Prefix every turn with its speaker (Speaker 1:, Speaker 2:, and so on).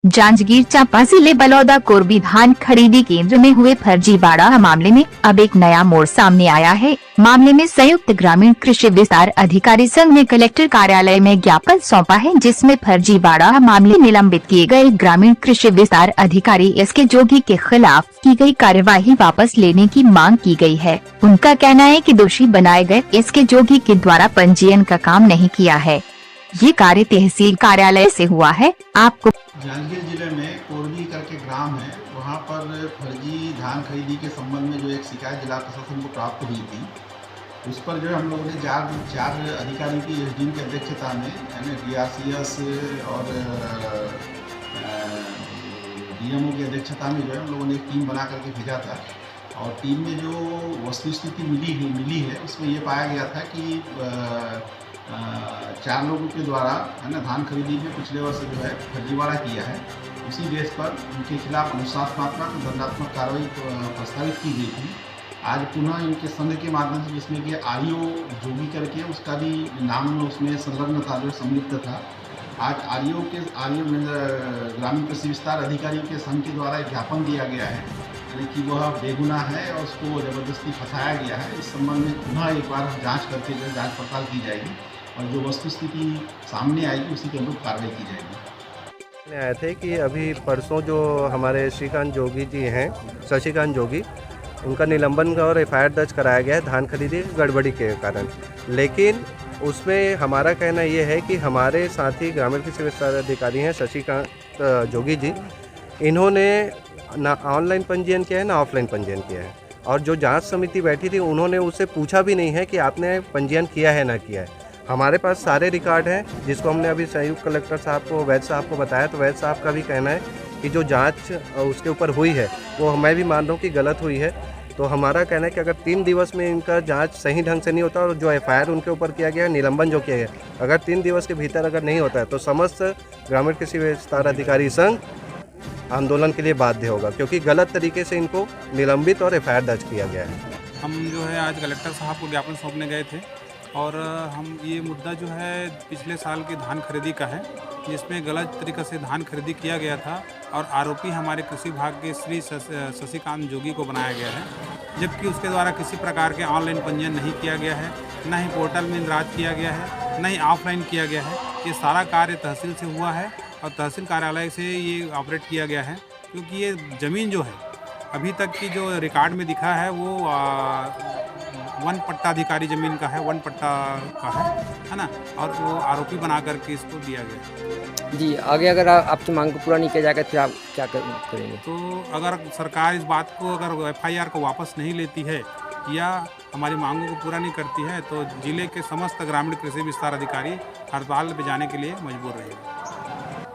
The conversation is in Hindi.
Speaker 1: जांजगीर चांपा जिले बलौदा कोरबी धान खरीदी केंद्र में हुए फर्जीवाड़ा मामले में अब एक नया मोड़ सामने आया है। मामले में संयुक्त ग्रामीण कृषि विस्तार अधिकारी संघ ने कलेक्टर कार्यालय में ज्ञापन सौंपा है, जिसमें फर्जीवाड़ा मामले निलंबित किए गए ग्रामीण कृषि विस्तार अधिकारी एसके जोगी के खिलाफ की गई कार्यवाही वापस लेने की मांग की गई है। उनका कहना है कि दोषी बनाए गए एसके जोगी के द्वारा पंजीयन का काम नहीं किया है। ये कार्य तहसील कार्यालय से हुआ है। आपको
Speaker 2: जांजगीर जिले में कोरबी करके ग्राम है, वहाँ पर फर्जी धान खरीदी के संबंध में जो एक शिकायत जिला प्रशासन को प्राप्त हुई थी, उस पर जो हम लोगों ने चार अधिकारी की एसडीएम की अध्यक्षता में यानी डीआरसीएस और डीएमओ की अध्यक्षता में जो है हम लोगों ने एक टीम बना करके भेजा था। और टीम में जो वस्तुस्थिति मिली है उसमें ये पाया गया था कि 4 लोगों के द्वारा है ना धान खरीदी में पिछले वर्ष जो है फर्जीवाड़ा किया है। उसी बेस पर उनके खिलाफ अनुशासनात्मक दंडात्मक कार्रवाई प्रस्तावित की गई थी। आज पुनः इनके संघ के माध्यम से, जिसमें कि आरईओ जोगी करके उसका भी नाम उसमें संलग्न था, जो संलिप्त था। आज आरईओ ग्रामीण कृषि विस्तार अधिकारी के संघ के द्वारा एक ज्ञापन दिया गया है, यानी कि वह बेगुनाह है और उसको जबरदस्ती फंसाया गया है। इस संबंध में पुनः एक बार जांच करके जो जांच पड़ताल की जाएगी और जो वस्तुस्थिति सामने आएगी उसी के अनुरूप कार्रवाई की जाएगी।
Speaker 3: आए थे कि अभी परसों जो हमारे शशिकांत जोगी जी हैं, शशिकांत जोगी, उनका निलंबन और एफआईआर दर्ज कराया गया है धान खरीदी गड़बड़ी के कारण। लेकिन उसमें हमारा कहना ये है कि हमारे साथी ग्रामीण कृषि विस्तार अधिकारी हैं शशिकांत जोगी जी, इन्होंने ना ऑनलाइन पंजीयन किया है ना ऑफलाइन पंजीयन किया है। और जो जांच समिति बैठी थी उन्होंने उससे पूछा भी नहीं है कि आपने पंजीयन किया है ना किया है। हमारे पास सारे रिकॉर्ड हैं, जिसको हमने अभी संयुक्त कलेक्टर साहब को, वैद्य साहब को बताया, तो वैद्य साहब का भी कहना है कि जो जांच उसके ऊपर हुई है वो मैं भी मान रहा हूँ कि गलत हुई है। तो हमारा कहना है कि अगर 3 दिवस में इनका जांच सही ढंग से नहीं होता और जो एफआईआर उनके ऊपर किया गया है, निलंबन जो किया गया, अगर 3 दिवस के भीतर अगर नहीं होता है तो समस्त ग्रामीण कृषि विस्तार अधिकारी संघ आंदोलन के लिए बाध्य होगा, क्योंकि गलत तरीके से इनको निलंबित और एफआईआर दर्ज किया गया है।
Speaker 4: हम जो है आज कलेक्टर साहब को ज्ञापन सौंपने गए थे और हम ये मुद्दा जो है पिछले साल की धान खरीदी का है, जिसमें गलत तरीके से धान खरीदी किया गया था और आरोपी हमारे कृषि विभाग के श्री शशिकांत जोगी को बनाया गया है, जबकि उसके द्वारा किसी प्रकार के ऑनलाइन पंजीयन नहीं किया गया है, न ही पोर्टल में इंदराज किया गया है, न ही ऑफलाइन किया गया है। ये सारा कार्य तहसील से हुआ है और तहसील कार्यालय से ये ऑपरेट किया गया है, क्योंकि ये ज़मीन जो है अभी तक की जो रिकॉर्ड में दिखा है वो वन पट्टाधिकारी ज़मीन का है, वन पट्टा का है ना, और वो आरोपी बना करके इसको दिया गया।
Speaker 5: जी, आगे अगर आपकी मांग को पूरा नहीं किया जाएगा तो आप क्या करेंगे?
Speaker 4: तो अगर सरकार इस बात को, अगर एफआईआर को वापस नहीं लेती है या हमारी मांगों को पूरा नहीं करती है, तो जिले के समस्त ग्रामीण कृषि विस्तार अधिकारी हड़ताल पे जाने के लिए मजबूर रहेंगे।